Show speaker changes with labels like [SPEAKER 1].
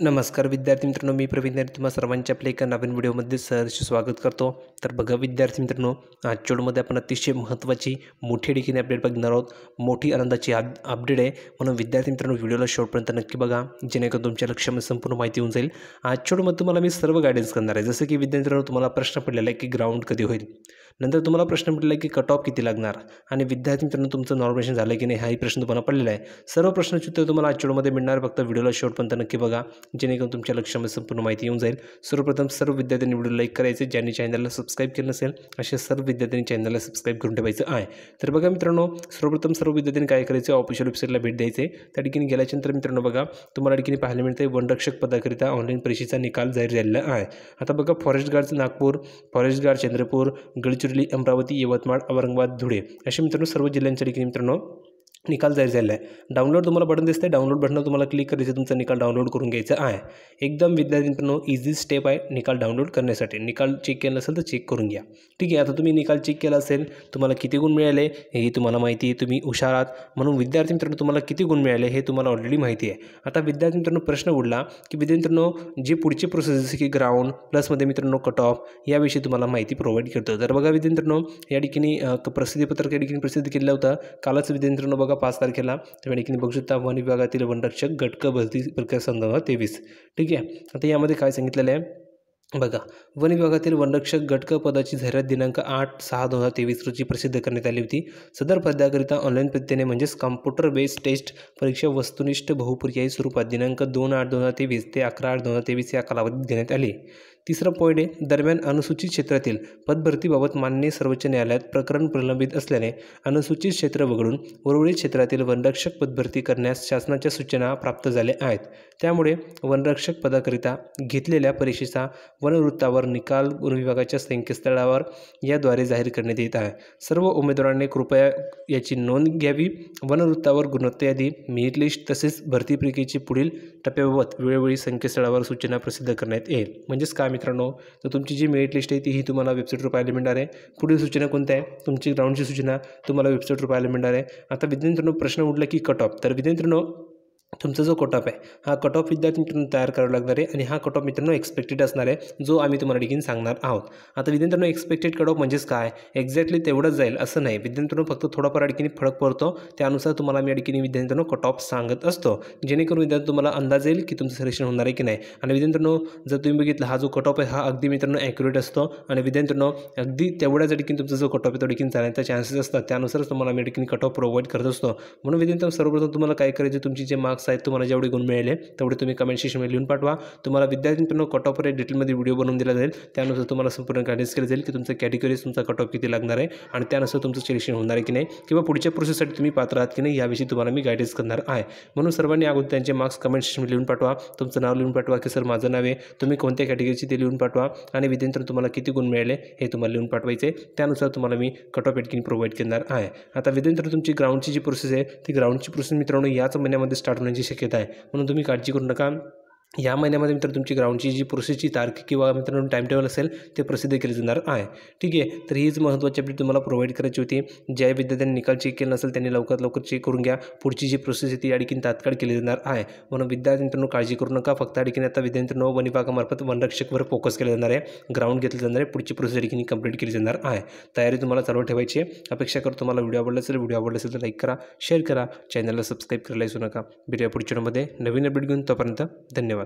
[SPEAKER 1] नमस्कार विद्यार्थी मित्रांनो, मी प्रवीण नायर तुम्हा सर्वांच्या आपल्या एका नवीन व्हिडिओमध्ये सहर्ष स्वागत करतो। तर बघा विद्यार्थी मित्रांनो, आजच्या व्हिडिओमध्ये आपण अतिशय महत्त्वाची मोठी देखील अपडेट बघणार आहोत। मोठी आनंदाची अपडेट आहे, म्हणून विद्यार्थी मित्रांनो व्हिडिओला शेवटपर्यंत नक्की बघा, जेणेकरून तुमच्या लक्षामध्ये संपूर्ण माहिती होऊन जाईल। आजच्या व्हिडिओमध्ये तुम्हाला मी सर्व गायडन्स करणार आहे। जसं की विद्यार्थी मित्रांनो, तुम्हाला प्रश्न पडलेला आहे की ग्राउंड कधी होईल, नंतर तुम्हाला प्रश्न पडलेला आहे की कट ऑफ किती लागणार, आणि विद्यार्थी मित्रांनो तुमचं नॉर्मलायझेशन झालं की नाही हाही प्रश्न तुम्हाला पडलेला आहे। सर्व प्रश्नांची उत्तर तुम्हाला आजच्या व्हिडिओमध्ये मिळणार, फक्त व्हिडिओला शेवटपर्यंत नक्की बघा, जेणेकरून तुमच्या लक्षामध्ये संपूर्ण माहिती येऊन जाईल। सर्वप्रथम सर्व विद्यार्थ्यांनी व्हिडिओ लाईक करायचे, ज्यांनी चॅनलला सबस्क्राईब केलं नसेल अशा सर्व विद्यार्थ्यांनी चॅनलला सबस्क्राईब करून ठेवायचं आहे। तर बघा मित्रांनो, सर्वप्रथम सर्व विद्यार्थ्यांनी काय करायचं, ऑफिशियल वेबसाईटला भेट द्यायचे। त्या ठिकाणी गेल्यानंतर मित्रांनो बघा, तुम्हाला ठिकाणी पाहायला मिळते वनरक्षक पदाकरिता ऑनलाईन परीक्षेचा निकाल जाहीर झालेला आहे। आता बघा, फॉरेस्ट गार्डचं नागपूर, फॉरेस्ट गार्ड चंद्रपूर, गडचिरोली, अमरावती, यवतमाळ, औरंगाबाद, धुळे असे मित्रांनो सर्व जिल्ह्यांच्या ठिकाणी मित्रांनो निकाल जाहीर झाला आहे। डाउनलोड तुम्हाला बटन दिसते, डाउनलोड बटनवर तुम्हाला क्लिक करायचं, तुमचा निकाल डाउनलोड करून घ्यायचा आहे। एकदम विद्यार्थी मित्रांनो इझी स्टेप आहे निकाल डाउनलोड करण्यासाठी। निकाल चेक केला असेल तर चेक करून घ्या, ठीक आहे। आता तुम्ही निकाल चेक केला असेल, तुम्हाला किती गुण मिळाले हे तुम्हाला माहिती आहे, तुम्ही हुशार आहात म्हणून विद्यार्थी मित्रांनो तुम्हाला किती गुण मिळाले हे तुम्हाला ऑलरेडी माहिती आहे। आता विद्यार्थी मित्रांनो प्रश्न उडला की विद्यार्थी मित्रांनो जी पुढची प्रोसेस जसे की ग्राउंड प्लसमध्ये मित्रांनो कट ऑफ याविषयी तुम्हाला माहिती प्रोव्हाइड करतो। तर बघा विद्यार्थी मित्रांनो, या ठिकाणी प्रसिद्धीपत्रक या ठिकाणी प्रसिद्ध केलं होतं कालच विद्यार्थी मित्रांनो, बघा 5 तारखेला। त्या ठिकाणी बघू शकता वन विभागातील वनरक्षक घटक भरती प्रक्रिया संदर्भात 23, ठीक आहे। आता यामध्ये काय सांगितलेलं आहे बघा, वन विभागातील वनरक्षक घटक पदाची जाहिरात दिनांक 8/6/2023 रोजी प्रसिद्ध करण्यात आली होती। सदर पदाकरिता ऑनलाईन पद्धतीने म्हणजेच कॉम्प्युटर बेस्ड टेस्ट परीक्षा वस्तुनिष्ठ बहुपर्यायी स्वरूपात दिनांक 2/8/2023 ते 11/8/2023 या कालावधीत घेण्यात आली। तिसरा पॉईंट आहे, दरम्यान अनुसूचित क्षेत्रातील पदभरतीबाबत माननीय सर्वोच्च न्यायालयात प्रकरण प्रलंबित असल्याने अनुसूचित क्षेत्र वगळून उर्वरित क्षेत्रातील वनरक्षक पदभरती करण्यास शासनाच्या सूचना प्राप्त झाल्या आहेत। त्यामुळे वनरक्षक पदाकरिता घेतलेल्या परीक्षेचा वनवृत्तावर निकाल वन विभागाच्या संकेतस्थळावर याद्वारे जाहीर करण्यात येत आहे। सर्व उमेदवारांनी कृपया याची नोंद घ्यावी। वनवृत्तावर गुणवत्ता यादी, मेरिट लिस्ट तसेच भरती प्रक्रियेचे पुढील टप्प्याबाबत वेळोवेळी संकेतस्थळावर सूचना प्रसिद्ध करण्यात येईल। म्हणजेच काय मित्रांनो, तर तुमची जी मेरिट लिस्ट आहे तीही तुम्हाला वेबसाईटवर पाहायला मिळणार आहे। पुढील सूचना कोणत्या आहे, तुमची ग्राउंडची सूचना तुम्हाला वेबसाईटवर पाहायला मिळणार आहे। आता विद्यार्थ्यांनो प्रश्न उठला की कट ऑफ, तर विद्यार्थ्यांनो तुमचा जो कट ऑफ आहे हा कट ऑफ विद्यार्थी मित्रांनो तयार करावा लागणार आहे, आणि हा कट ऑफ मित्रांनो एक्सपेक्टेड असणार आहे, जो आम्ही तुम्हाला ठिकाणी सांगणार आहोत। आता विद्यार्थ्यांनो एक्सपेक्टेड कट ऑफ म्हणजेच काय, एक्झॅक्टली तेवढंच जाईल असं नाही विद्यार्थ्यांनो, फक्त थोडाफार ठिकाणी फरक पडतो, त्यानुसार तुम्हाला मी या ठिकाणी विद्यार्थ्यांनो कट ऑफ सांगत असतो, जेणेकरून विद्यार्थी तुम्हाला अंदाज येईल की तुमचं सिलेक्शन होणार आहे की नाही। आणि विद्यार्थ्यांनो जर तुम्ही बघितलं हा जो कट ऑफ आहे हा अगदी मित्रांनो ॲक्युरेट असतो, आणि विद्यार्थ्यांनो अगदी तेवढ्याच ठिकाणी तुमचा जो कट ऑफ आहे तो ठिकाणी जाण्याचा चान्सेस असतात, त्यानुसारच तुम्हाला मी ठिकाणी कट ऑफ प्रोव्हाइड करत असतो। म्हणून विद्यार्थ्यांनो सर्वप्रथम तुम्हाला काय करायचे, तुमचे जे मार्क्स आहेत तुम्हाला जेवढे गुण मिळाले तेवढे तुम्ही कमेंट सेक्शनमध्ये लिहून पाठवा। तुम्हाला विद्यार्थी मित्रांनो कट ऑफवर डिटेलमध्ये व्हिडिओ बनवून दिला जाईल, त्यानुसार तुम्हाला संपूर्ण गायडन्स केलं जाईल की तुमचं कॅटेगरीज तुमचा कट ऑफ किती लागणार आहे, आणि त्यानुसार तुमचं सिलेक्शन होणार आहे की नाही, किंवा पुढच्या प्रोसेससाठी तुम्ही पात्र आहात की नाही याविषयी तुम्हाला मी गायडन्स करणार आहे। म्हणून सर्वांनी अगोदर त्यांचे मार्क्स कमेंट सेक्शनमध्ये लिहून पाठवा, तुमचं नाव लिहून पाठवा की सर माझं नाव आहे, तुम्ही कोणत्या कॅटेगरीचे ते लिहून पाठवा, आणि विद्यार्थ्यांनो तुम्हाला किती गुण मिळाले हे तुम्हाला लिहून पाठवायचे, त्यानुसार तुम्हाला मी कट ऑफ ठिकाणी प्रोव्हाइड करणार आहे। आता विद्यार्थ्यांनो तुमची ग्राउंडची जी प्रोसेस आहे ती ग्राउंडची प्रोसेस मित्रांनो याच महिन्यामध्ये स्टार्ट होण्याची शक्यता आहे, म्हणून तुम्ही काळजी करू नका। या महिन्यामध्ये मित्र तुमची ग्राउंडची जी प्रोसेसची तारीख किंवा मित्रांनो टाइम टेबल असेल ते प्रसिद्ध केले जाणार आहे, ठीक आहे। तर हीच महत्त्वाची अपडेट तुम्हाला प्रोव्हाइड करायची होती। ज्या विद्यार्थ्यांनी निकाल चेक केला नसेल त्यांनी लवकरात लवकर चेक करून घ्या, पुढची जी प्रोसेस आहे ती या ठिकाणी तात्काळ केली जाणार आहे, म्हणून विद्यार्थी मित्रांनो काळजी करू नका। फक्त या ठिकाणी आता विद्यार्थी मित्रांनो वन विभागामार्फत वनरक्षकवर फोकस केला जाणार आहे, ग्राउंड घेतलं जाणार आहे, पुढची प्रोसेस या ठिकाणी कंप्लीट केली जाणार आहे। तयारी तुम्हाला चालू ठेवायची आहे। अपेक्षा करतो तुम्हाला व्हिडिओ आवडला असेल तर लाईक करा, शेअर करा, चॅनलला सबस्क्राईब करायला विसरू नका। भेटूया पुढच्या व्हिडिओमध्ये नवीन अपडेट घेऊन, तोपर्यंत धन्यवाद।